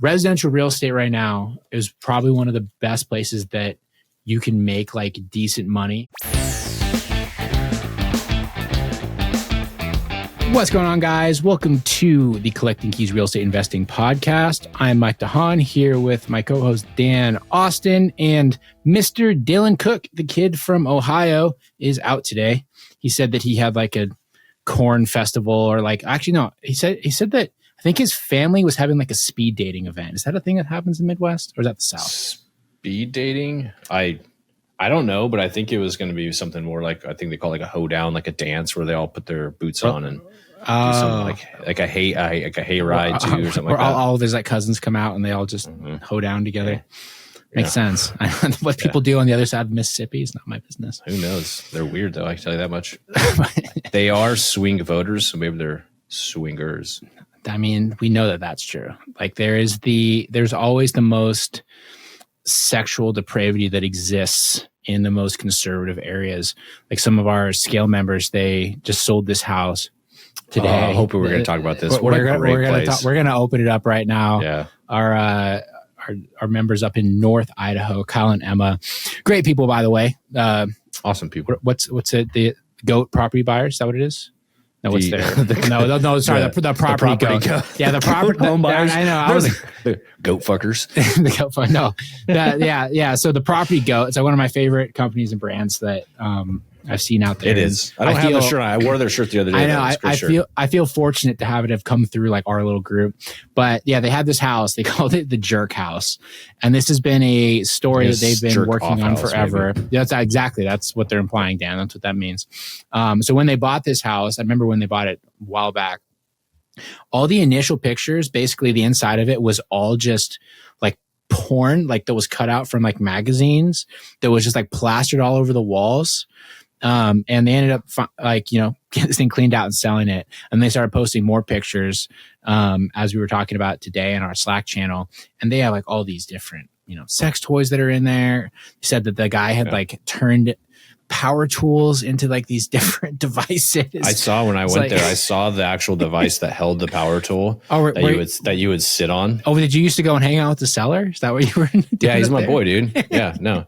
residential real estate right now is probably one of the best places that you can make like decent money. What's going on, guys? Welcome to the Collecting Keys Real Estate Investing Podcast. I'm Mike DeHaan here with my co-host Dan Austin, and Mr. Dylan Cook, the kid from Ohio, is out today. He said that he had like a corn festival, or like, actually no, he said that I think his family was having like a speed dating event. Is that a thing that happens in the Midwest, or is that the South? Speed dating? I don't know, but I think it was going to be something more like, I think they call it like a hoedown, like a dance where they all put their boots on and do something like a hay ride too, or something like that. All of his like cousins come out and they all just hoe down together. Yeah. Makes sense. What people do on the other side of Mississippi is not my business. Who knows? They're weird though. I can tell you that much. They are swing voters, so maybe they're swingers. I mean, we know that that's true. Like there's always the most sexual depravity that exists in the most conservative areas. Like some of our scale members, they just sold this house today. I hope we were going to talk about this. What a great place. We're going to open it up right now. Yeah. Our members up in North Idaho, Kyle and Emma, great people, by the way. Awesome people. What's it? The Goat Property Buyers? Is that what it is? No, what's there? No, sorry, the property goat. Yeah, the property home buyers. I know. I was like, the goat fuckers. The goat fuck. No, yeah. So the property goat. It's like one of my favorite companies and brands that I've seen out there. It is. I don't have the shirt. I wore their shirt the other day. I know. I feel fortunate to have it have come through like our little group. But yeah, they had this house. They called it the Jerk House, and this has been a story that they've been working on forever. That's what they're implying, Dan. That's what that means. So when they bought this house, I remember when they bought it a while back. All the initial pictures, basically the inside of it was all just like porn, like that was cut out from like magazines. That was just like plastered all over the walls. And they ended up getting this thing cleaned out and selling it. And they started posting more pictures, as we were talking about today in our Slack channel. And they have like all these different, sex toys that are in there. They said that the guy had like turned power tools into like these different devices. I saw when I went there, I saw the actual device that held the power tool that you would sit on. Oh, did you used to go and hang out with the seller? Is that what you were doing? Yeah, he's my boy, dude. Yeah, no.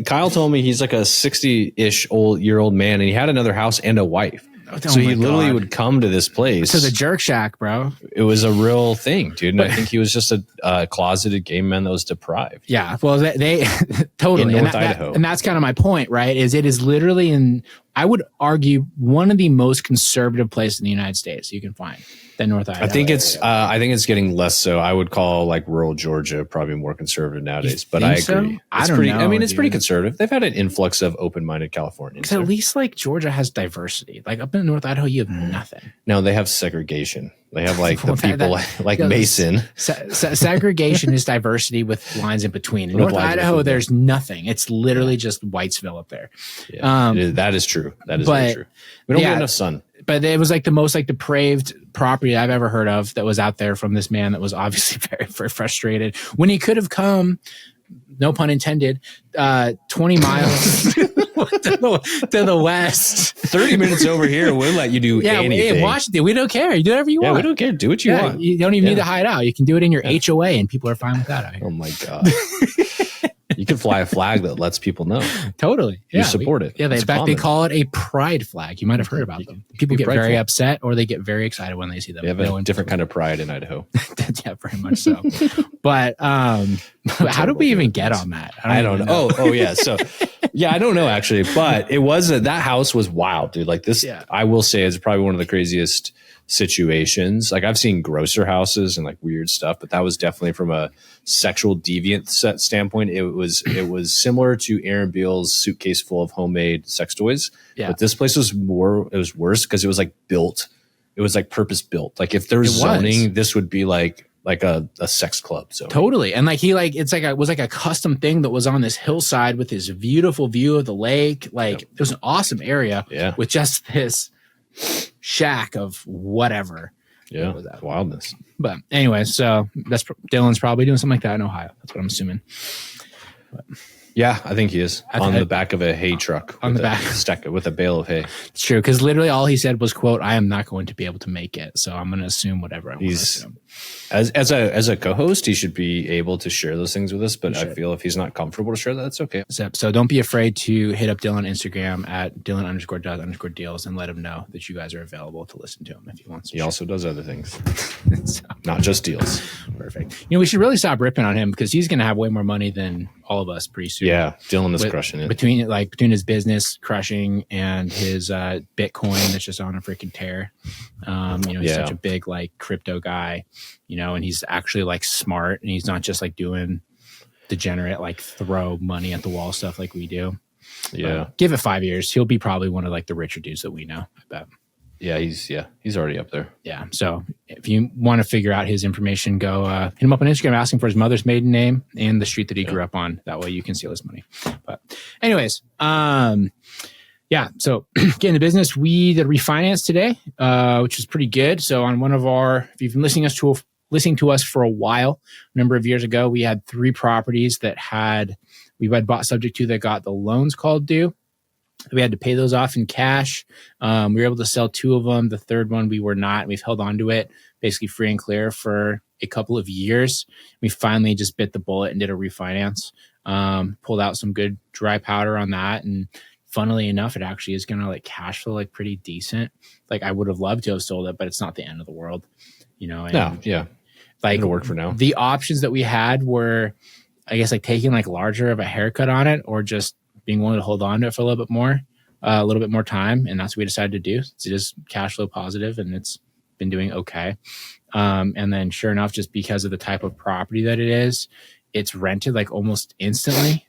Kyle told me he's like a 60-ish-year-old man, and he had another house and a wife. So he literally would come to this place. To the Jerk Shack, bro. It was a real thing, dude. And I think he was just a closeted gay man that was deprived. Yeah. Well, they totally. In North Idaho. And that's kind of my point, right? Is it is literally I would argue, one of the most conservative places in the United States you can find than North Idaho. I think it's getting less so. I would call like rural Georgia probably more conservative nowadays, but I agree. So? I don't know. I mean, it's pretty conservative. They've had an influx of open-minded Californians. At least like Georgia has diversity. Like up in North Idaho, you have nothing. No, they have segregation. They have like the people like Mason. Segregation is diversity with lines in between. In North Idaho, there's nothing. It's literally just Whitesville up there. Yeah, that is true. That is very true. We don't get enough sun. But it was like the most like depraved property I've ever heard of that was out there from this man that was obviously very, very frustrated when he could have come, no pun intended, 20 miles to the west. 30 minutes over here, we'll let you do anything. Yeah, Washington, we don't care. You do whatever you want. Yeah, we don't care. Do what you want. You don't even need to hide out. You can do it in your HOA and people are fine with that out here. Oh my God. You can fly a flag that lets people know. Totally. Yeah, you support it. Yeah, they call it a pride flag. You might have heard about them. People get very upset or they get very excited when they see them. They have a different kind of pride in Idaho. Yeah, very much so. But how did we even get on that? I don't know. Oh, yeah. So, yeah, I don't know actually. But it was that house was wild, dude. Like this, I will say, is probably one of the craziest situations. Like I've seen grosser houses and like weird stuff, but that was definitely from a sexual deviant standpoint. It was similar to Aaron Beale's suitcase full of homemade sex toys. Yeah. But this place was worse because it was like built. It was like purpose built. Like if there's zoning, this would be like a sex club. So totally. And like it was like a custom thing that was on this hillside with this beautiful view of the lake. Like it was an awesome area with just this shack of whatever. Yeah, wildness. But anyway, so that's Dylan's probably doing something like that in Ohio. That's what I'm assuming. But. Yeah, I think he is on the back of a hay truck. On the back, stuck with a bale of hay. It's true, because literally all he said was, "quote I am not going to be able to make it, so I'm going to assume whatever I want to assume." As a co-host, he should be able to share those things with us. But I feel if he's not comfortable to share that, that's okay. So don't be afraid to hit up Dylan on Instagram at Dylan_does_deals and let him know that you guys are available to listen to him if he wants to. He also does other things, not just deals. Perfect. We should really stop ripping on him because he's going to have way more money than all of us pretty soon. Yeah, Dylan is crushing it. Between his business crushing and his Bitcoin that's just on a freaking tear. He's such a big crypto guy, and he's actually smart, and he's not just doing degenerate throw money at the wall stuff like we do. Yeah. But give it 5 years, he'll be probably one of the richer dudes that we know, I bet. Yeah, he's already up there. Yeah. So if you want to figure out his information, go hit him up on Instagram, ask him for his mother's maiden name and the street that he grew up on. That way you can steal his money. But anyways, so getting to business, we did a refinance today, which was pretty good. So on if you've been listening to us for a while, a number of years ago, we had 3 properties that we had bought subject to that got the loans called due. We had to pay those off in cash. We were able to sell 2 of them. The third one we were not. We've held on to it basically free and clear for a couple of years. We finally just bit the bullet and did a refinance. Pulled out some good dry powder on that, and funnily enough, it actually is going to cash flow pretty decent. I would have loved to have sold it, but it's not the end of the world, And, it'll work for now. The options that we had were, I guess, taking larger of a haircut on it, or just being willing to hold on to it for a little bit more time. And that's what we decided to do. It's just cash flow positive, and it's been doing okay. And then sure enough, just because of the type of property that it is, it's rented almost instantly.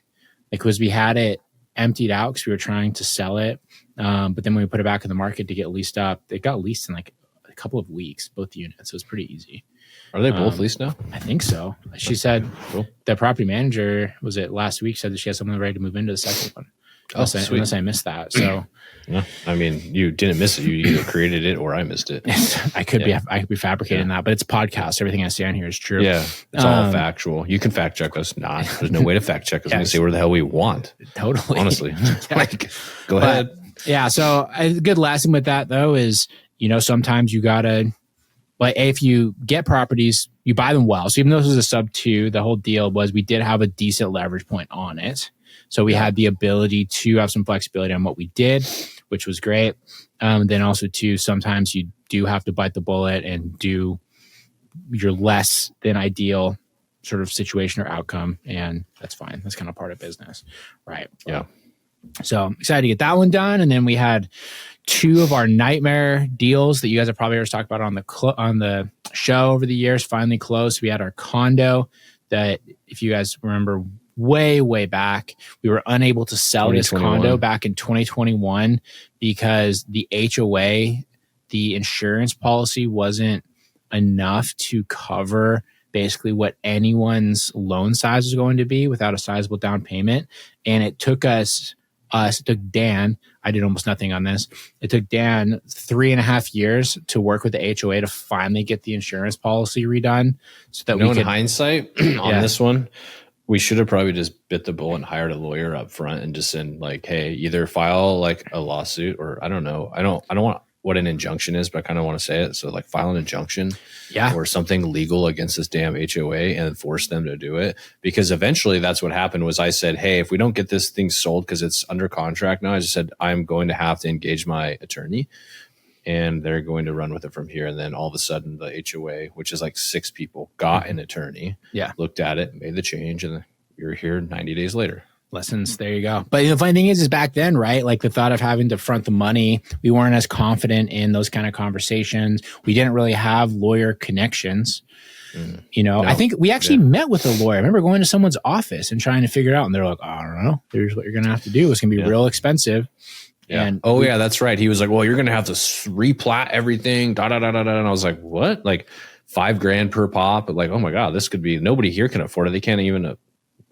Because we had it emptied out because we were trying to sell it. But then when we put it back in the market to get leased up, it got leased in a couple of weeks, both units. So it was pretty easy. Are they both leased now? I think so. She said the property manager, was it last week, said that she has someone ready to move into the second one. Unless I missed that. So, yeah, I mean, you didn't miss it. You either created it or I missed it. I could be fabricating that, but it's a podcast. Everything I say on here is true. Yeah, it's all factual. You can fact check us. There's no way to fact check us. We can say where the hell we want. Totally. Honestly, go ahead. Yeah. So a good lesson with that though is, sometimes you gotta. If you get properties, you buy them well. So even though this was a SubTo, the whole deal was we did have a decent leverage point on it. So we had the ability to have some flexibility on what we did, which was great. Then also too, sometimes you do have to bite the bullet and do your less than ideal sort of situation or outcome. And that's fine. That's kind of part of business. Right. Yeah. So I'm excited to get that one done. And then we had 2 of our nightmare deals that you guys have probably heard us talk about on the show over the years finally closed. We had our condo that, if you guys remember way back, we were unable to sell this condo back in 2021 because the HOA, the insurance policy wasn't enough to cover basically what anyone's loan size was going to be without a sizable down payment. And it took it took Dan, I did almost nothing on this. It took Dan 3.5 years to work with the HOA to finally get the insurance policy redone so that in hindsight on this one, we should have probably just bit the bullet and hired a lawyer up front and just said hey, either file a lawsuit, or I don't know. I don't want what an injunction is, but I kind of want to say it. So file an injunction or something legal against this damn HOA and force them to do it. Because eventually that's what happened was I said, hey, if we don't get this thing sold because it's under contract now, I just said, I'm going to have to engage my attorney and they're going to run with it from here. And then all of a sudden the HOA, which is 6 people, got an attorney, looked at it, made the change, and you're here 90 days later. Lessons, there you go. But the funny thing is back then, right? The thought of having to front the money, we weren't as confident in those kind of conversations. We didn't really have lawyer connections. No. I think we actually met with a lawyer. I remember going to someone's office and trying to figure it out. And they're like, I don't know. Here's what you're going to have to do. It's going to be real expensive. Yeah. And that's right. He was like, well, you're going to have to replat everything. And I was like, what? $5,000 per pop. But oh my God, this could be, nobody here can afford it. They can't even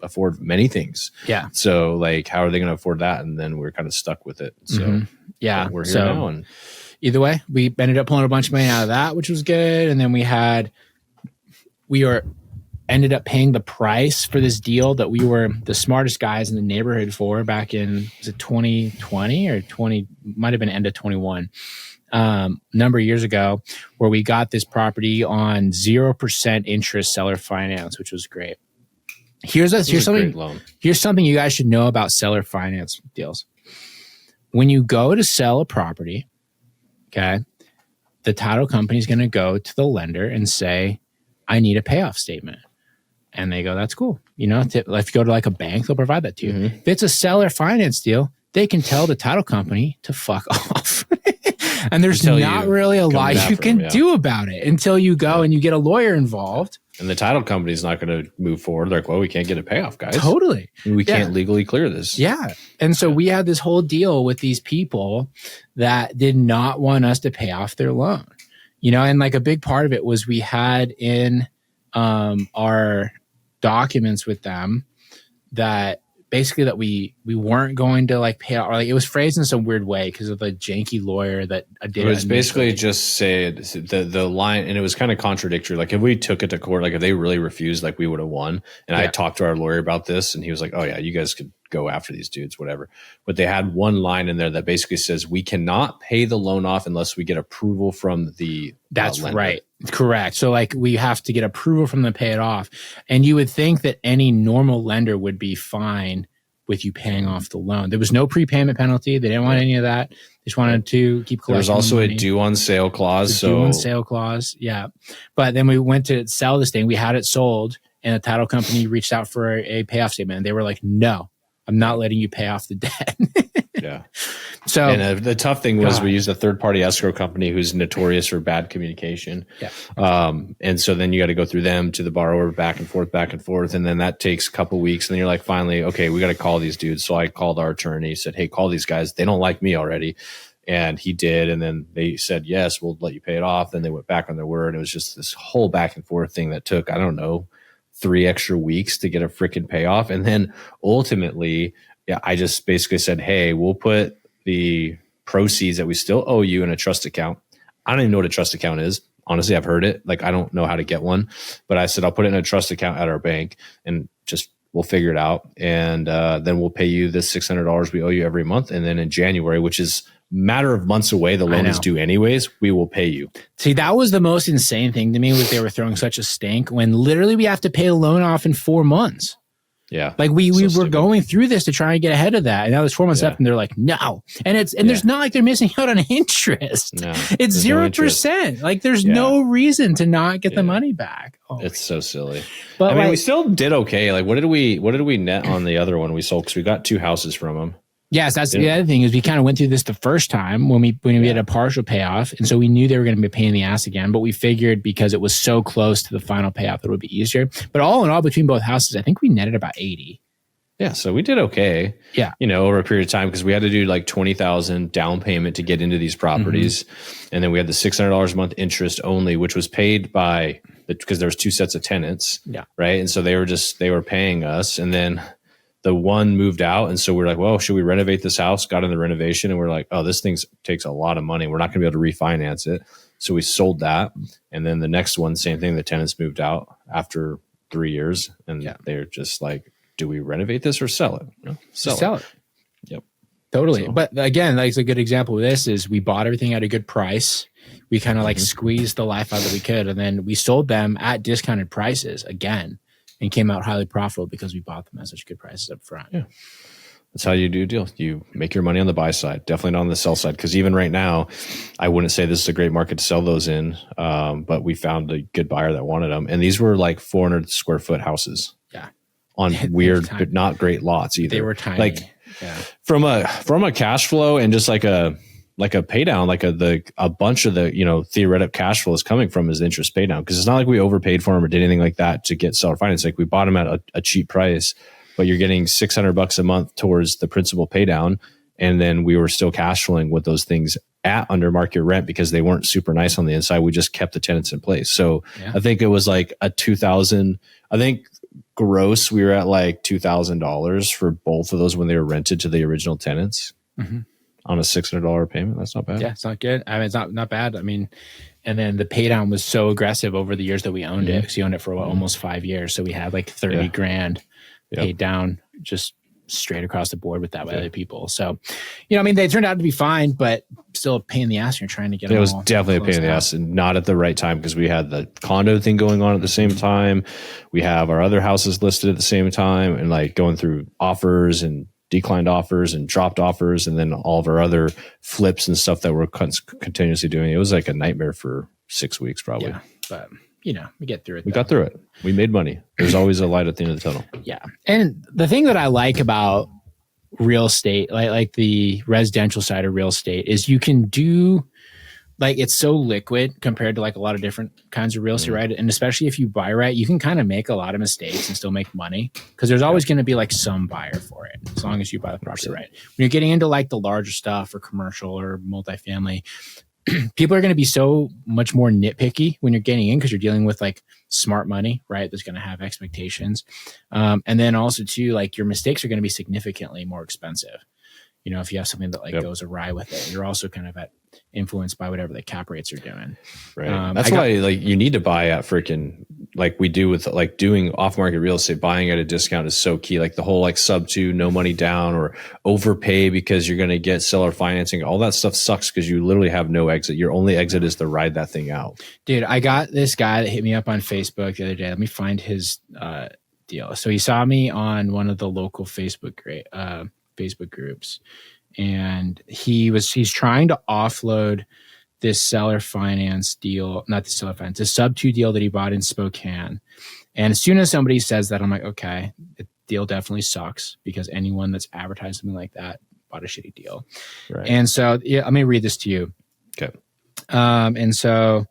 afford many things. Yeah. So how are they going to afford that? And then we're kind of stuck with it. So we're here now. And either way, we ended up pulling a bunch of money out of that, which was good. And then we were ended up paying the price for this deal that we were the smartest guys in the neighborhood for back in, was it 2020 or 20, might have been end of 21, number of years ago, where we got this property on 0% interest seller finance, which was great. Here's something you guys should know about seller finance deals. When you go to sell a property, okay, the title company is going to go to the lender and say, I need a payoff statement. And they go, that's cool. You know, if you go to like a bank, they'll provide that to you. If it's a seller finance deal, they can tell the title company to fuck off. And there's not really a lot you can do about it until you go and you get a lawyer involved. And the title company's not going to move forward. They're like, well, we can't get a payoff, guys. Totally. We can't legally clear this. Yeah. And so we had this whole deal with these people that did not want us to pay off their loan. You know, and like a big part of it was we had in our documents with them that basically that we weren't going to like pay out, or like it was phrased in some weird way because of the janky lawyer that did it. It was basically just said the line, and it was kind of contradictory. Like if we took it to court, like if they really refused, like we would have won. And I talked to our lawyer about this, and he was like, "Oh yeah, you guys could go after these dudes, whatever." But they had one line in there that basically says we cannot pay the loan off unless we get approval from the That's right. Correct. So like we have to get approval from them to pay it off. And you would think that any normal lender would be fine with you paying off the loan. There was no prepayment penalty. They didn't want any of that. They just wanted to keep collecting. There's also a due on sale clause. Due on sale clause. Yeah. But then we went to sell this thing. We had it sold and the title company reached out for a payoff statement. And they were like, no, I'm not letting you pay off the debt. Yeah. So, and the tough thing was we used a third-party escrow company who's notorious for bad communication. Yeah. And so then you got to go through them to the borrower, back and forth. And then that takes a couple weeks. And then you're like, finally, okay, we got to call these dudes. So I called our attorney, said, hey, call these guys. They don't like me already. And he did. And then they said, yes, we'll let you pay it off. Then they went back on their word. It was just this whole back and forth thing that took, I don't know, 3 extra weeks to get a freaking payoff. And then ultimately, I just basically said, hey, we'll put the proceeds that we still owe you in a trust account. I don't even know what a trust account is. Honestly, I've heard it. Like, I don't know how to get one. But I said, I'll put it in a trust account at our bank and just we'll figure it out. And then we'll pay you this $600 we owe you every month. And then in January, which is a matter of months away, the loan is due anyways, we will pay you. See, that was the most insane thing to me was they were throwing such a stink when literally we have to pay a loan off in 4 months. Yeah. Like we were going through this to try and get ahead of that. And now there's 4 months left and they're like, no. And there's not like they're missing out on interest. No, it's 0%. Like there's no reason to not get the money back. Oh, it's so silly. But I mean, we still did okay. Like what did we net on the other one we sold? Because we got 2 houses from them. Yes, that's the other thing is we kind of went through this the first time when we had a partial payoff. And so we knew they were going to be a pain in the ass again, but we figured because it was so close to the final payoff, that it would be easier. But all in all, between both houses, I think we netted about 80. Yeah. So we did okay. Yeah. You know, over a period of time, because we had to do like 20,000 down payment to get into these properties. And then we had the $600 a month interest only, which was paid by because there was 2 sets of tenants. Yeah. Right. And so they were paying us. And then the one moved out. And so we're like, well, should we renovate this house? Got in the renovation and we're like, oh, this thing takes a lot of money. We're not going to be able to refinance it. So we sold that. And then the next one, same thing. The tenants moved out after 3 years. And they're just like, do we renovate this or sell it? No, sell it. Yep. Totally. So, but again, like a good example of this is we bought everything at a good price. We kind of like squeezed the life out that we could. And then we sold them at discounted prices again. And came out highly profitable because we bought them at such good prices up front. Yeah. That's how you do deals. You make your money on the buy side, definitely not on the sell side. Because even right now, I wouldn't say this is a great market to sell those in, but we found a good buyer that wanted them. And these were like 400 square foot houses. Yeah. On weird, but not great lots either. They were tiny. Like from a cash flow and just like a pay down, like a bunch of the, theoretical cash flow is coming from his interest pay down. Cause it's not like we overpaid for him or did anything like that to get seller finance. Like we bought him at a cheap price, but you're getting $600 a month towards the principal pay down. And then we were still cash flowing with those things at under market rent because they weren't super nice on the inside. We just kept the tenants in place. So I think it was like a $2,000, I think gross, we were at like $2,000 for both of those when they were rented to the original tenants. on a $600 payment. That's not bad. Yeah, it's not good. I mean, it's not bad. I mean, and then the pay down was so aggressive over the years that we owned it. Because we owned it for almost 5 years. So we had like 30 grand paid down just straight across the board with that by other people. So, I mean, they turned out to be fine, but still a pain in the ass. You're trying to get them. It was definitely a pain in the ass, and not at the right time, because we had the condo thing going on at the same time. We have our other houses listed at the same time, and like going through offers and declined offers and dropped offers, and then all of our other flips and stuff that we're continuously doing. It was like a nightmare for 6 weeks probably. Yeah, but we get through it. We got through it. We made money. There's always a light at the end of the tunnel. Yeah. And the thing that I like about real estate, like the residential side of real estate, is you can do, like, it's so liquid compared to like a lot of different kinds of real estate, right? And especially if you buy right, you can kind of make a lot of mistakes and still make money, because there's always going to be like some buyer for it, as long as you buy the property right. When you're getting into like the larger stuff or commercial or multifamily, people are going to be so much more nitpicky when you're getting in, because you're dealing with like smart money, right? That's going to have expectations. And then also too, like, your mistakes are going to be significantly more expensive. If you have something that like goes awry with it, you're also kind of influenced by whatever the cap rates are doing. Right. That's why like you need to buy at freaking, like we do with like doing off market real estate, buying at a discount is so key. Like the whole like SubTo, no money down, or overpay because you're going to get seller financing. All that stuff sucks because you literally have no exit. Your only exit is to ride that thing out. Dude, I got this guy that hit me up on Facebook the other day. Let me find his deal. So he saw me on one of the local Facebook groups, and he's trying to offload this seller finance deal, not the seller finance, the SubTo deal that he bought in Spokane. And as soon as somebody says that, I'm like, okay, the deal definitely sucks, because anyone that's advertised something like that bought a shitty deal. Right. And so let me read this to you. Okay. And so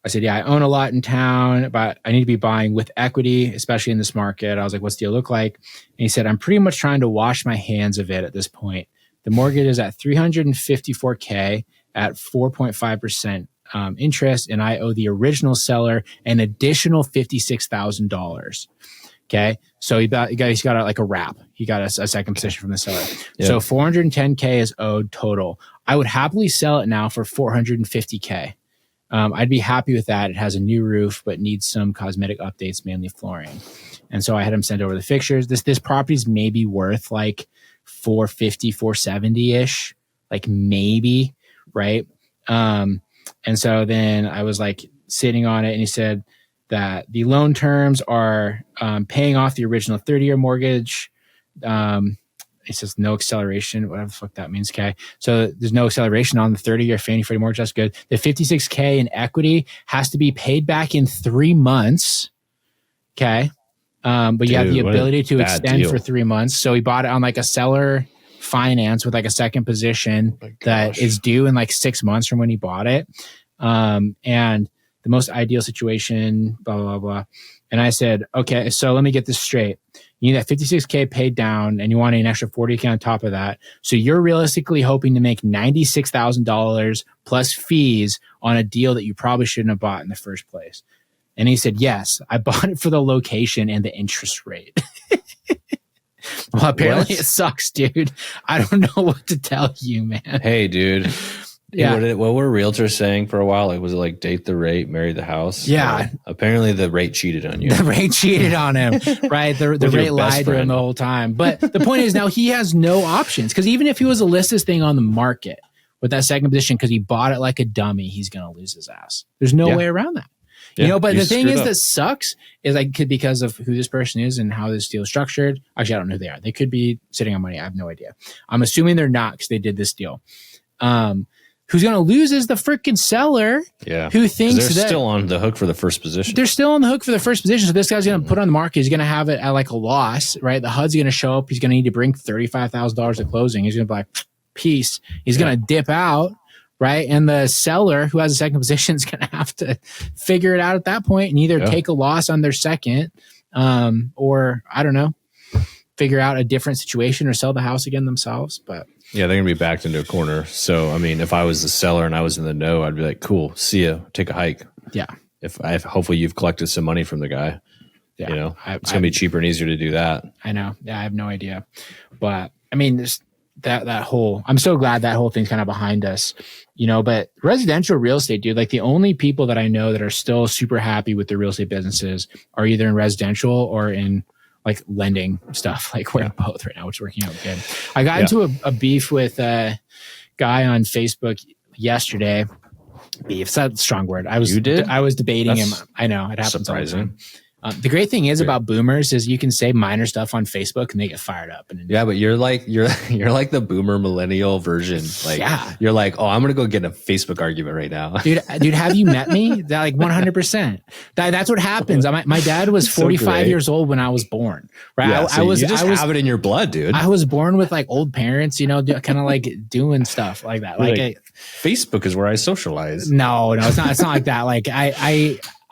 I said, I own a lot in town, but I need to be buying with equity, especially in this market. I was like, what's the deal look like? And he said, I'm pretty much trying to wash my hands of it at this point. The mortgage is at $354K at 4.5% interest, and I owe the original seller an additional $56,000. Okay, so he's got like a wrap. He got a second position from the seller. Yep. So $410K is owed total. I would happily sell it now for $450K. I'd be happy with that. It has a new roof, but needs some cosmetic updates, mainly flooring. And so I had him send over the fixtures. This property's maybe worth like 450, 470-ish, like maybe, right? And so then I was like sitting on it, and he said that the loan terms are paying off the original 30-year mortgage. It says no acceleration, whatever the fuck that means. Okay. So there's no acceleration on the 30-year Fannie Freddie mortgage. That's good. The $56K in equity has to be paid back in 3 months. Okay. But you have the ability to extend for 3 months. So he bought it on like a seller finance with like a second position that is due in like 6 months from when he bought it. And the most ideal situation, blah, blah, blah. And I said, okay, so let me get this straight. You need that $56K paid down, and you want an extra $40K on top of that. So you're realistically hoping to make $96,000 plus fees on a deal that you probably shouldn't have bought in the first place. And he said, yes, I bought it for the location and the interest rate. Well, apparently it sucks, dude. I don't know what to tell you, man. Hey, dude. Yeah. What were realtors saying for a while? Like, was it like date the rate, marry the house? Yeah. Apparently the rate cheated on you. The rate cheated on him, right? The rate lied to him the whole time. But the point is, now he has no options, because even if he was to list this thing on the market with that second position because he bought it like a dummy, he's going to lose his ass. There's no way around that. Yeah, but the thing is that sucks is like because of who this person is and how this deal is structured. Actually, I don't know who they are. They could be sitting on money. I have no idea. I'm assuming they're not, because they did this deal. Who's going to lose is the freaking seller. Yeah. Who thinks they're still on the hook for the first position. They're still on the hook for the first position. So this guy's going to put on the market. He's going to have it at like a loss, right? The HUD's going to show up. He's going to need to bring $35,000 at closing. He's going to be like, peace. He's going to dip out, right? And the seller who has a second position is going to have to figure it out at that point and either take a loss on their second or, I don't know, figure out a different situation or sell the house again themselves. But yeah, they're going to be backed into a corner. So, I mean, if I was the seller and I was in the know, I'd be like, cool, see ya, take a hike. Yeah. If hopefully you've collected some money from the guy. Yeah. It's going to be cheaper and easier to do that. I know. Yeah, I have no idea. But, I mean, I'm so glad that whole thing's kind of behind us, but residential real estate, dude, like the only people that I know that are still super happy with their real estate businesses are either in residential or in like lending stuff. Like we're in both right now, which is working out good. I got into a beef with a guy on Facebook yesterday. Beef, that's a strong word. I was debating him. I know it happens. Surprising. The great thing is about boomers is you can say minor stuff on Facebook and they get fired up. But you're like the boomer millennial version. Like you're like, oh, I'm gonna go get in a Facebook argument right now, dude. Have you met me? That like 100%. That's what happens. My dad was 45 years old when I was born. Right? Yeah, I was have it in your blood, dude. I was born with like old parents, kind of like doing stuff like that. Like Facebook is where I socialize. No, it's not. It's not like that. Like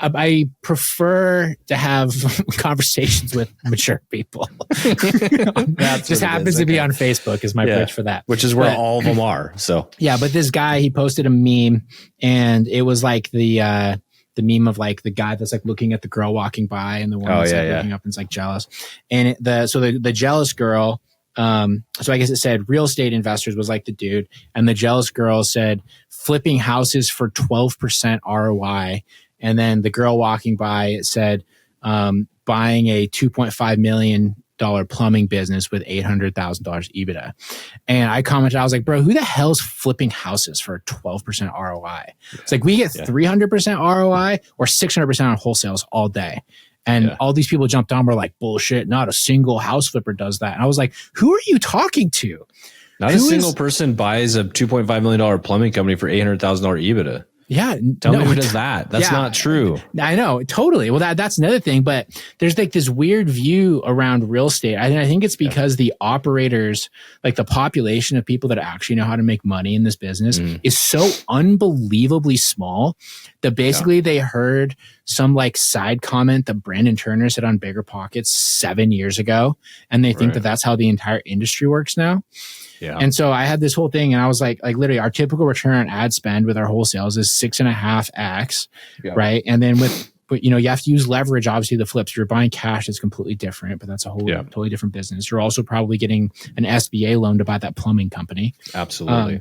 I prefer to have conversations with mature people. That just happens to be on Facebook is my pitch for that. Which is where all of them are. So but this guy, he posted a meme and it was like the meme of like the guy that's like looking at the girl walking by and the one that's looking up and is like jealous. And the jealous girl, so I guess it said real estate investors was like the dude, and the jealous girl said flipping houses for 12% ROI. And then the girl walking by, it said, buying a $2.5 million plumbing business with $800,000 EBITDA. And I commented, I was like, bro, who the hell's flipping houses for 12% ROI? It's like we get 300% ROI or 600% on wholesales all day. And all these people jumped on, were like, bullshit, not a single house flipper does that. And I was like, who are you talking to? Not a single person buys a $2.5 million plumbing company for $800,000 EBITDA. Yeah. Tell me who does that. That's not true. I know. Totally. Well, that's another thing. But there's like this weird view around real estate. I think it's because the operators, like the population of people that actually know how to make money in this business is so unbelievably small that basically they heard some like side comment that Brandon Turner said on Bigger Pockets 7 years ago. And they think that that's how the entire industry works now. Yeah. And so I had this whole thing and I was like literally our typical return on ad spend with our wholesales is 6.5x, right? And then but you have to use leverage. Obviously the flips, if you're buying cash, it's completely different, but that's a whole totally different business. You're also probably getting an SBA loan to buy that plumbing company. Absolutely.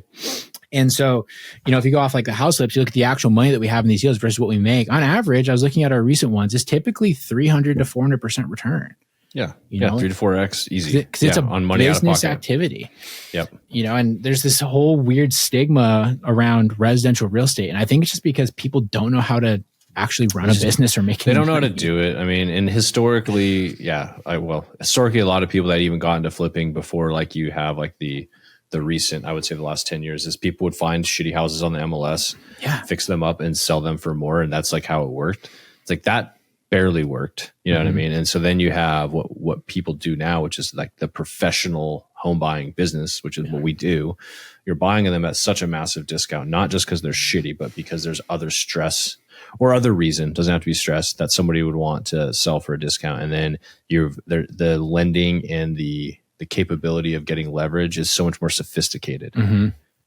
And so, if you go off like the house flips, you look at the actual money that we have in these deals versus what we make. On average, I was looking at our recent ones, it's typically 300 to 400% return. Yeah. 3 to 4x easy. Because it's a on money business activity. Yep. And there's this whole weird stigma around residential real estate. And I think it's just because people don't know how to actually run a business or make They don't know how to do it. I mean, and historically, historically, a lot of people that even got into flipping before, like you have like the recent, I would say the last 10 years, is people would find shitty houses on the MLS, fix them up and sell them for more. And that's like how it worked. It's like that barely worked. You know what I mean? And so then you have what people do now, which is like the professional home buying business, which is what we do. You're buying them at such a massive discount, not just because they're shitty, but because there's other stress or other reason, doesn't have to be stress, that somebody would want to sell for a discount. And then the lending and the capability of getting leverage is so much more sophisticated.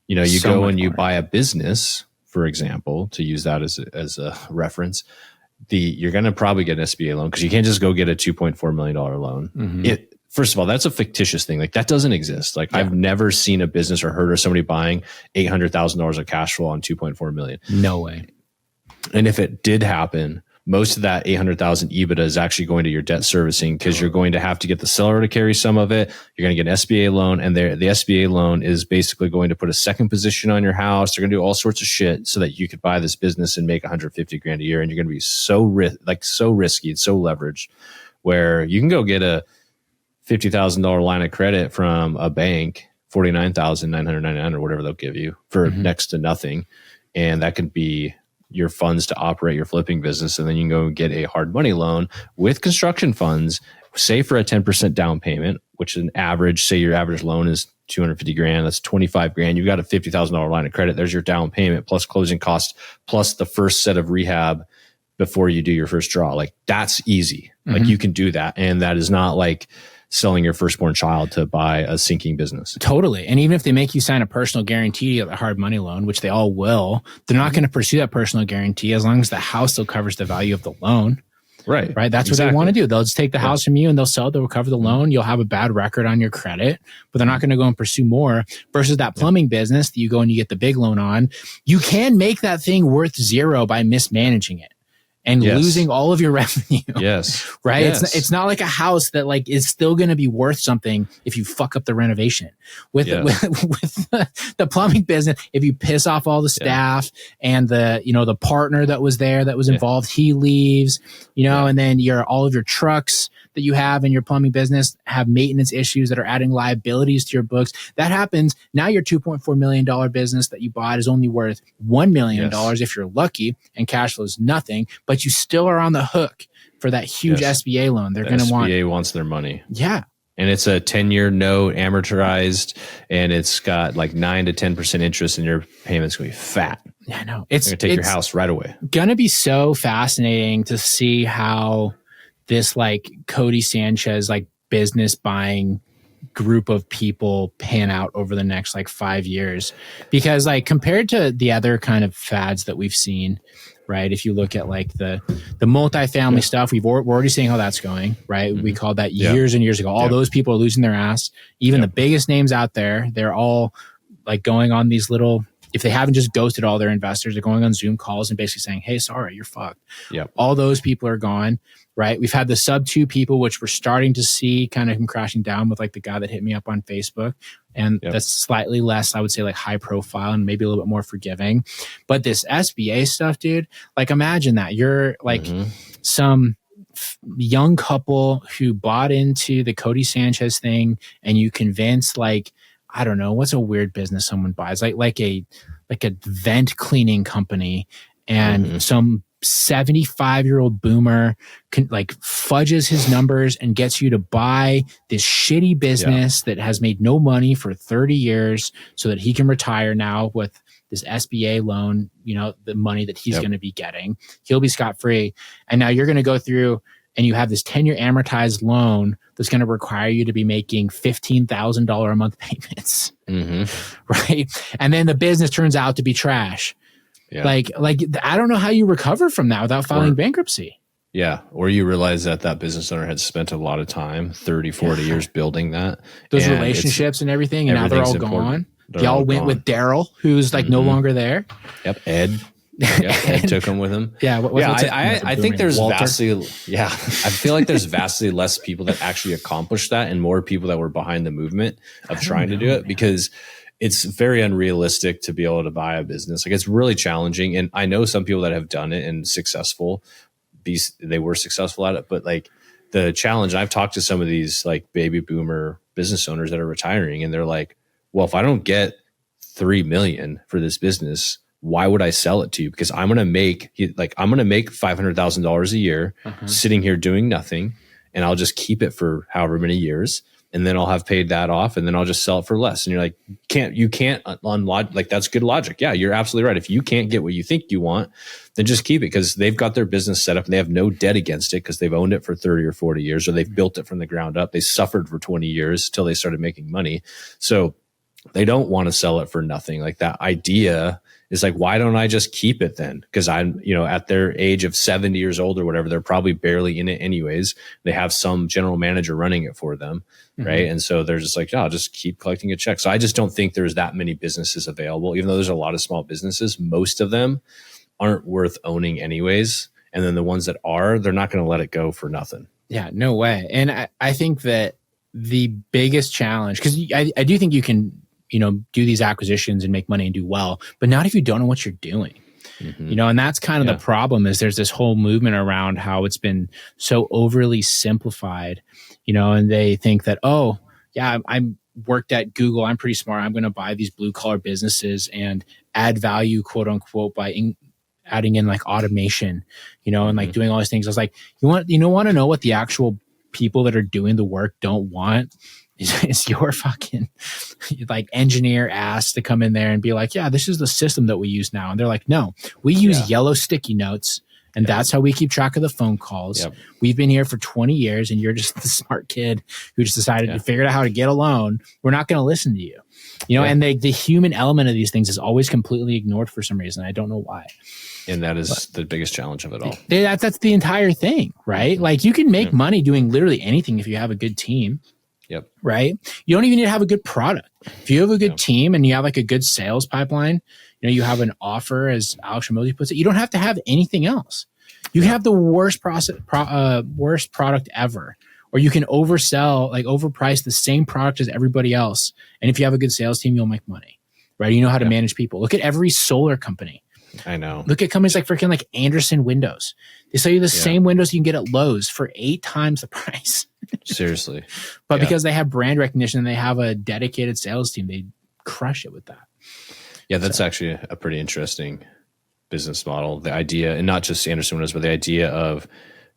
You go and you buy a business, for example, to use that as a reference, you're going to probably get an SBA loan because you can't just go get a $2.4 million loan. First of all, that's a fictitious thing. Like that doesn't exist. Like I've never seen a business or heard of somebody buying $800,000 of cash flow on $2.4 million. No way. And if it did happen, most of that 800,000 EBITDA is actually going to your debt servicing because you're going to have to get the seller to carry some of it. You're going to get an SBA loan, and the SBA loan is basically going to put a second position on your house. They're going to do all sorts of shit so that you could buy this business and make 150 grand a year. And you're going to be so risky and so leveraged, where you can go get a $50,000 line of credit from a bank, $49,999 or whatever they'll give you for next to nothing, and that can be your funds to operate your flipping business. And then you can go get a hard money loan with construction funds, say for a 10% down payment, which is an average, say your average loan is 250 grand. That's 25 grand. You've got a $50,000 line of credit. There's your down payment plus closing costs, plus the first set of rehab before you do your first draw. Like that's easy. Like you can do that. And that is not like selling your firstborn child to buy a sinking business. Totally. And even if they make you sign a personal guarantee of a hard money loan, which they all will, they're not going to pursue that personal guarantee as long as the house still covers the value of the loan. Right. Right. That's what they want to do. They'll just take the house from you and they'll sell it. They'll recover the loan. You'll have a bad record on your credit, but they're not going to go and pursue more versus that plumbing business that you go and you get the big loan on. You can make that thing worth zero by mismanaging it and losing all of your revenue. Yes. Right. Yes. It's not like a house that like is still going to be worth something if you fuck up the renovation with the plumbing business. If you piss off all the staff and the partner that was there, that was involved, he leaves, and then all of your trucks that you have in your plumbing business have maintenance issues that are adding liabilities to your books. That happens. Now your $2.4 million business that you bought is only worth $1 million if you're lucky, and cash flow is nothing, but you still are on the hook for that huge SBA loan. They're going to want. SBA wants their money. Yeah. And it's a 10-year note, amortized, and it's got like 9 to 10% interest, and your payment's going to be fat. Yeah, no. It's going to take your house right away. Going to be so fascinating to see how this like Cody Sanchez like business buying group of people pan out over the next like 5 years, because like compared to the other kind of fads that we've seen, right? If you look at like the multifamily stuff, we're already seeing how that's going, right? We called that years and years ago. All those people are losing their ass. Even the biggest names out there, they're all like going on these little, if they haven't just ghosted all their investors, they're going on Zoom calls and basically saying, hey, sorry, you're fucked. Yep. All those people are gone, right? We've had the SubTo people, which we're starting to see kind of him crashing down with like the guy that hit me up on Facebook. And that's slightly less, I would say, like high profile and maybe a little bit more forgiving. But this SBA stuff, dude, like imagine that. You're like some young couple who bought into the Cody Sanchez thing, and you convinced like, I don't know, what's a weird business someone buys? Like a vent cleaning company, and some 75-year-old boomer fudges his numbers and gets you to buy this shitty business that has made no money for 30 years so that he can retire now with this SBA loan, the money that he's going to be getting. He'll be scot-free. And now you're going to go through and you have this 10-year amortized loan that's going to require you to be making $15,000 a month payments. Right? And then the business turns out to be trash. Yeah. Like I don't know how you recover from that without filing bankruptcy. Yeah. Or you realize that business owner had spent a lot of time, 30, 40 years building that. Those relationships and everything, and now they're all gone. They all went with Daryl, who's like no longer there. Yep. Ed. Ed took him with him. Yeah. I think there's vastly, I feel like there's vastly less people that actually accomplished that and more people that were behind the movement of trying to do it, because it's very unrealistic to be able to buy a business. Like it's really challenging. And I know some people that have done it and they were successful at it, but like the challenge, I've talked to some of these like baby boomer business owners that are retiring, and they're like, well, if I don't get 3 million for this business, why would I sell it to you? Because I'm going to make $500,000 a year sitting here doing nothing, and I'll just keep it for however many years. And then I'll have paid that off, and then I'll just sell it for less. And you're like, you can't unlodge. Like that's good logic. Yeah, you're absolutely right. If you can't get what you think you want, then just keep it, because they've got their business set up and they have no debt against it because they've owned it for 30 or 40 years, or they've built it from the ground up. They suffered for 20 years till they started making money. So they don't want to sell it for nothing. Like that idea is like, why don't I just keep it then? Because I'm, at their age of 70 years old or whatever, they're probably barely in it anyways. They have some general manager running it for them. Right. And so they're just like, I'll just keep collecting a check. So I just don't think there's that many businesses available, even though there's a lot of small businesses. Most of them aren't worth owning anyways. And then the ones that are, they're not going to let it go for nothing. Yeah, no way. And I think that the biggest challenge, because I do think you can, do these acquisitions and make money and do well, but not if you don't know what you're doing. And that's kind of the problem, is there's this whole movement around how it's been so overly simplified, and they think that, I'm worked at Google, I'm pretty smart, I'm going to buy these blue collar businesses and add value, quote unquote, by adding in like automation, and like doing all these things. I was like, you want to know what the actual people that are doing the work don't want? Is your fucking like engineer ass to come in there and be like, yeah, this is the system that we use now. And they're like, no, we use yellow sticky notes And that's how we keep track of the phone calls. Yep. We've been here for 20 years and you're just the smart kid who just decided to figure out how to get a loan. We're not going to listen to you. And the human element of these things is always completely ignored for some reason. I don't know why. And that is the biggest challenge of it all. That's the entire thing, right? Like you can make money doing literally anything if you have a good team. Yep. Right. You don't even need to have a good product. If you have a good team and you have like a good sales pipeline, you have an offer, as Alex Ramosi puts it, you don't have to have anything else. You can have the worst worst product ever, or you can overprice the same product as everybody else. And if you have a good sales team, you'll make money, right? You know how to manage people. Look at every solar company. I know. Look at companies like freaking like Anderson Windows. They sell you the same windows you can get at Lowe's for 8 times the price. Seriously. But because they have brand recognition and they have a dedicated sales team, they crush it with that. Yeah, that's actually a pretty interesting business model. The idea, and not just Anderson Windows, but the idea of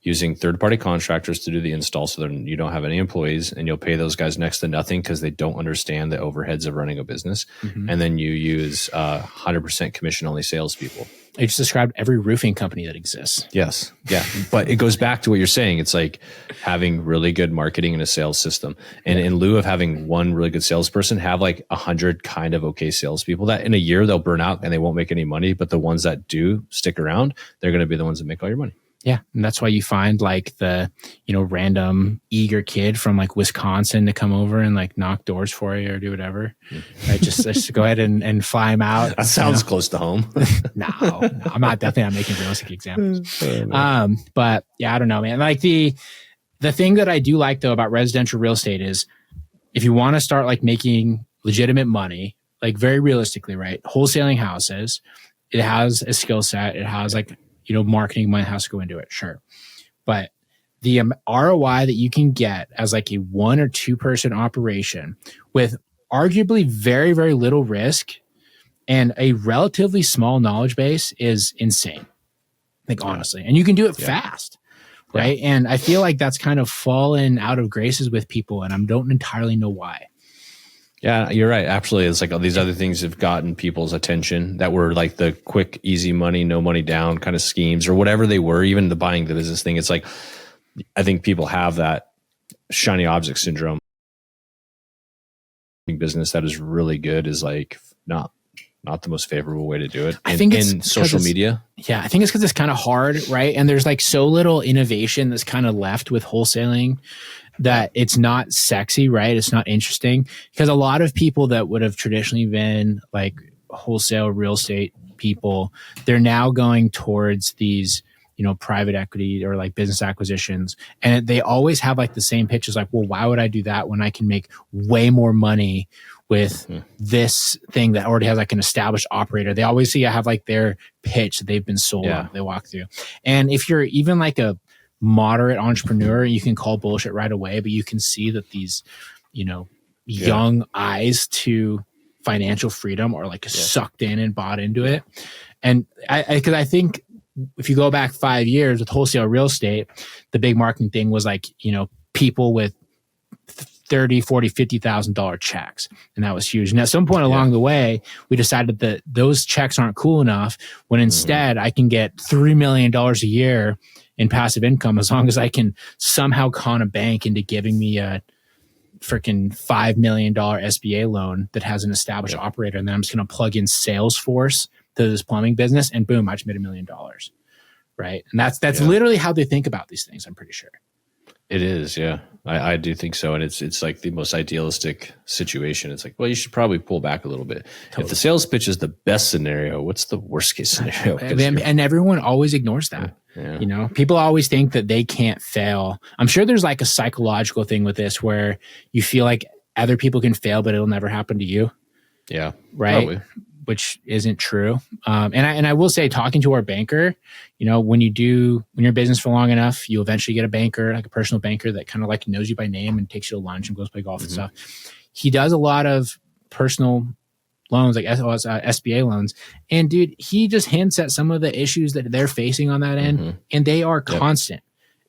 using third-party contractors to do the install so that you don't have any employees and you'll pay those guys next to nothing because they don't understand the overheads of running a business. Mm-hmm. And then you use 100% commission-only salespeople. I just described every roofing company that exists. Yes. Yeah. But it goes back to what you're saying. It's like having really good marketing and a sales system. And in lieu of having one really good salesperson, have like 100 kind of okay salespeople that in a year they'll burn out and they won't make any money. But the ones that do stick around, they're going to be the ones that make all your money. Yeah. And that's why you find like the, random eager kid from like Wisconsin to come over and like knock doors for you or do whatever. Right. Just go ahead and fly him out. That sounds close to home. No, I'm definitely not making realistic examples. But yeah, I don't know, man. Like the thing that I do like though about residential real estate is if you want to start like making legitimate money, like very realistically, right? Wholesaling houses, it has a skill set. It has like, marketing money has to go into it. Sure. But the ROI that you can get as like a 1 or 2 person operation with arguably very, very little risk and a relatively small knowledge base is insane. Like honestly, and you can do it fast. Right. Yeah. And I feel like that's kind of fallen out of graces with people and I don't entirely know why. Yeah, you're right. Absolutely. It's like all these other things have gotten people's attention that were like the quick, easy money, no money down kind of schemes or whatever they were, even the buying the business thing. It's like, I think people have that shiny object syndrome. Business that is really good is like not the most favorable way to do it. I think it's in social media. Yeah, I think it's because it's kind of hard, right? And there's like so little innovation that's kind of left with wholesaling that it's not sexy, right? It's not interesting because a lot of people that would have traditionally been like wholesale real estate people, they're now going towards these, private equity or like business acquisitions. And they always have like the same pitches like, well, why would I do that when I can make way more money with this thing that already has like an established operator? They always see I have like their pitch that they've been sold on, they walk through. And if you're even like a moderate entrepreneur, you can call bullshit right away, but you can see that these, young eyes to financial freedom are like sucked in and bought into it. And because I think if you go back 5 years with wholesale real estate, the big marketing thing was like, people with $30,000, $40,000, $50,000 checks. And that was huge. And at some point along the way, we decided that those checks aren't cool enough when instead I can get $3 million a year in passive income as long as I can somehow con a bank into giving me a freaking $5 million SBA loan that has an established operator. And then I'm just going to plug in Salesforce to this plumbing business and boom, I just made $1 million. Right. And that's literally how they think about these things. I'm pretty sure. It is. Yeah. I do think so. And it's like the most idealistic situation. It's like, well, you should probably pull back a little bit. Totally. If the sales pitch is the best scenario, what's the worst case scenario? And everyone always ignores that. Yeah. People always think that they can't fail. I'm sure there's like a psychological thing with this where you feel like other people can fail, but it'll never happen to you. Yeah. Right. Probably. Which isn't true. And I will say, talking to our banker, when you're in business for long enough, you eventually get a banker, like a personal banker that kind of like knows you by name and takes you to lunch and goes play golf and stuff. He does a lot of personal loans, like SBA loans. And dude, he just hints at some of the issues that they're facing on that end, and they are constant.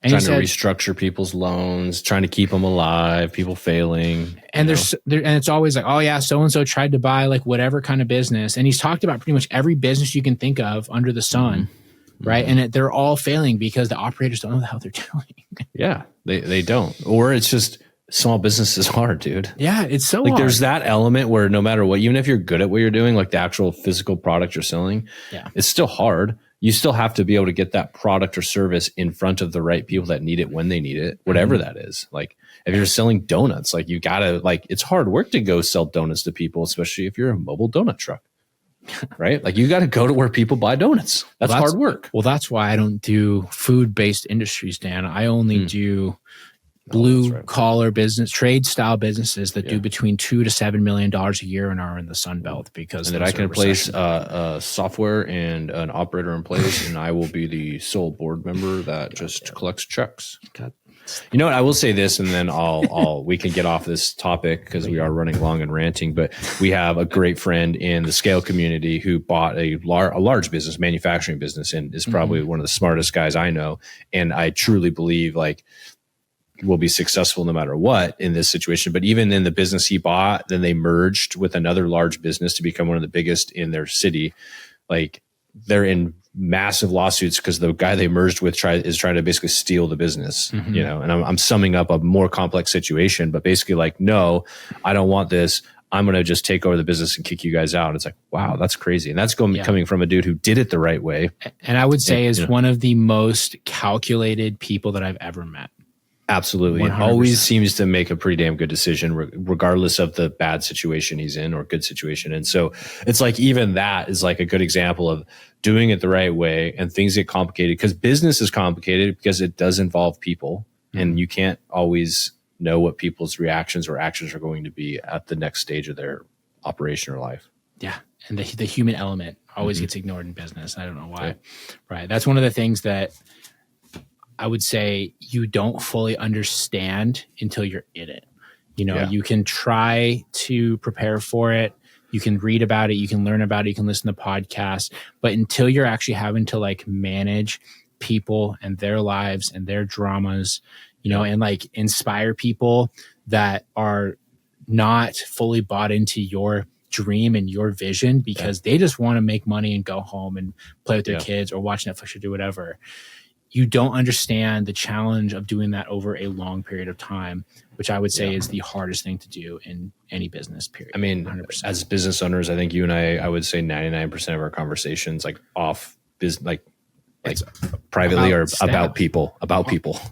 And trying to restructure people's loans, trying to keep them alive, people failing. And and it's always like, oh yeah, so-and-so tried to buy like whatever kind of business. And he's talked about pretty much every business you can think of under the sun right? And they're all failing because the operators don't know the hell they're doing. Yeah, they don't. Or it's just small business is hard, dude. Yeah, it's so like hard. There's that element where no matter what, even if you're good at what you're doing, like the actual physical product you're selling, it's still hard. You still have to be able to get that product or service in front of the right people that need it when they need it, whatever that is. Like if you're selling donuts, like you gotta, like, it's hard work to go sell donuts to people, especially if you're a mobile donut truck, right? Like you got to go to where people buy donuts. That's hard work. Well, that's why I don't do food-based industries, Dan. I only do blue collar business, trade style businesses that do between $2 to $7 million a year and are in the Sun Belt, because and that I can place software and an operator in place, and I will be the sole board member that just collects checks. You know what? I will say this, and then we can get off this topic because we are running long and ranting. But we have a great friend in the scale community who bought a large business, manufacturing business, and is probably one of the smartest guys I know. And I truly believe like will be successful no matter what in this situation. But even in the business he bought, then they merged with another large business to become one of the biggest in their city. Like they're in massive lawsuits because the guy they merged with is trying to basically steal the business, you know, and I'm summing up a more complex situation, but basically like, no, I don't want this. I'm going to just take over the business and kick you guys out. It's like, wow, that's crazy. And that's coming from a dude who did it the right way. And I would say is one of the most calculated people that I've ever met. Absolutely. 100%. Always seems to make a pretty damn good decision, regardless of the bad situation he's in or good situation. And so it's like, even that is like a good example of doing it the right way, and things get complicated because business is complicated because it does involve people, and you can't always know what people's reactions or actions are going to be at the next stage of their operation or life. Yeah. And the human element always gets ignored in business. I don't know why. Right. That's one of the things that I would say you don't fully understand until you're in it. You know, you can try to prepare for it. You can read about it. You can learn about it. You can listen to podcasts. But until you're actually having to like manage people and their lives and their dramas, you know, and like inspire people that are not fully bought into your dream and your vision because they just want to make money and go home and play with their kids or watch Netflix or do whatever. You don't understand the challenge of doing that over a long period of time, which I would say is the hardest thing to do in any business period. I mean, 100%. As business owners, I think you and I would say 99% of our conversations, like off business, like privately or about people.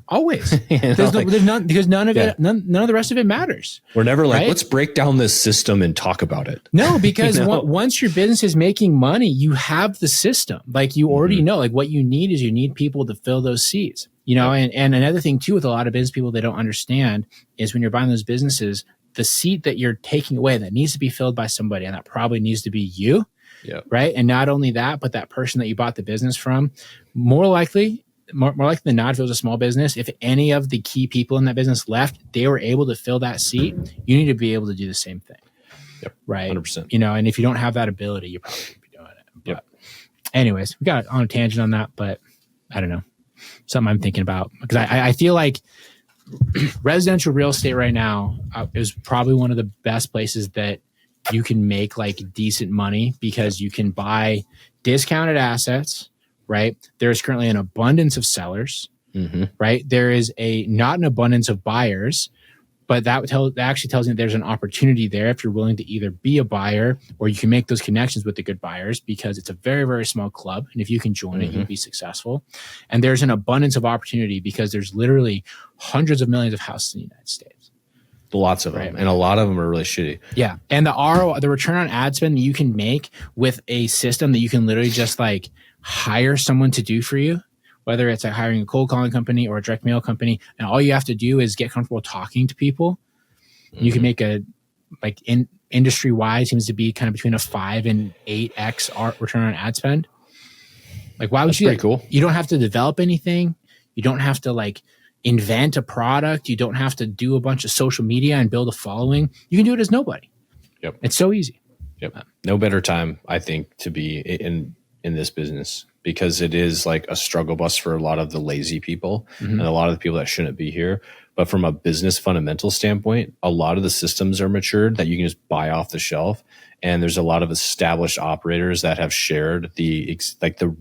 Always. There's none, because none of it, none of the rest of it matters. We're never like, let's break down this system and talk about it. No, because once your business is making money, you have the system. Like you already know, like what you need is you need people to fill those seats, you know? And another thing too, with a lot of business people, they don't understand is when you're buying those businesses, the seat that you're taking away that needs to be filled by somebody, and that probably needs to be you. Yeah. Right. And not only that, but that person that you bought the business from, more likely than not, if it was a small business, if any of the key people in that business left, they were able to fill that seat. You need to be able to do the same thing. Yep. Right. 100%. You know, and if you don't have that ability, you probably wouldn't be doing it. But anyways, we got on a tangent on that, but I don't know. Something I'm thinking about because I feel like residential real estate right now is probably one of the best places that you can make like decent money because you can buy discounted assets, right? There's currently an abundance of sellers, right? There is not an abundance of buyers, but that actually tells me there's an opportunity there if you're willing to either be a buyer or you can make those connections with the good buyers because it's a very, very small club. And if you can join it, you'll be successful. And there's an abundance of opportunity because there's literally hundreds of millions of houses in the United States. Lots of them. And a lot of them are really shitty. Yeah. And the return on ad spend that you can make with a system that you can literally just like hire someone to do for you, whether it's like hiring a cold calling company or a direct mail company. And all you have to do is get comfortable talking to people. You can make industry wide seems to be kind of between a 5 and 8x return on ad spend. Like, why would That's you? Pretty cool. You don't have to develop anything. You don't have to like invent a product. You don't have to do a bunch of social media and build a following. You can do it as nobody. Yep. It's so easy. Yep. No better time, I think, to be in this business. because it is like a struggle bus for a lot of the lazy people and a lot of the people that shouldn't be here. But from a business fundamental standpoint, a lot of the systems are matured that you can just buy off the shelf. And there's a lot of established operators that have shared the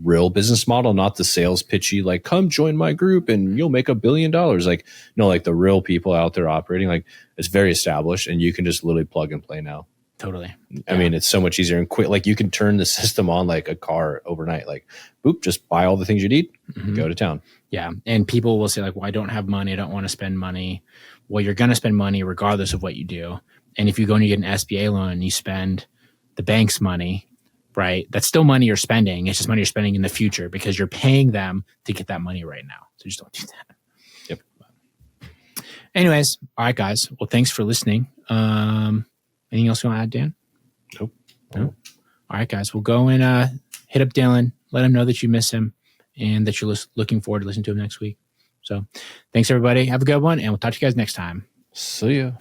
real business model, not the sales pitchy, like, come join my group and you'll make $1 billion. Like, no, like the real people out there operating, like it's very established and you can just literally plug and play now. Totally. I mean, it's so much easier and quick. Like you can turn the system on like a car overnight. Like, boop, just buy all the things you need, go to town. Yeah. And people will say like, well, I don't have money. I don't want to spend money. Well, you're going to spend money regardless of what you do. And if you go and you get an SBA loan and you spend the bank's money, right? That's still money you're spending. It's just money you're spending in the future because you're paying them to get that money right now. So just don't do that. Yep. Anyways. All right, guys. Well, thanks for listening. Anything else you want to add, Dan? Nope. No. All right, guys. We'll go and hit up Dylan. Let him know that you miss him and that you're looking forward to listening to him next week. So thanks, everybody. Have a good one, and we'll talk to you guys next time. See ya.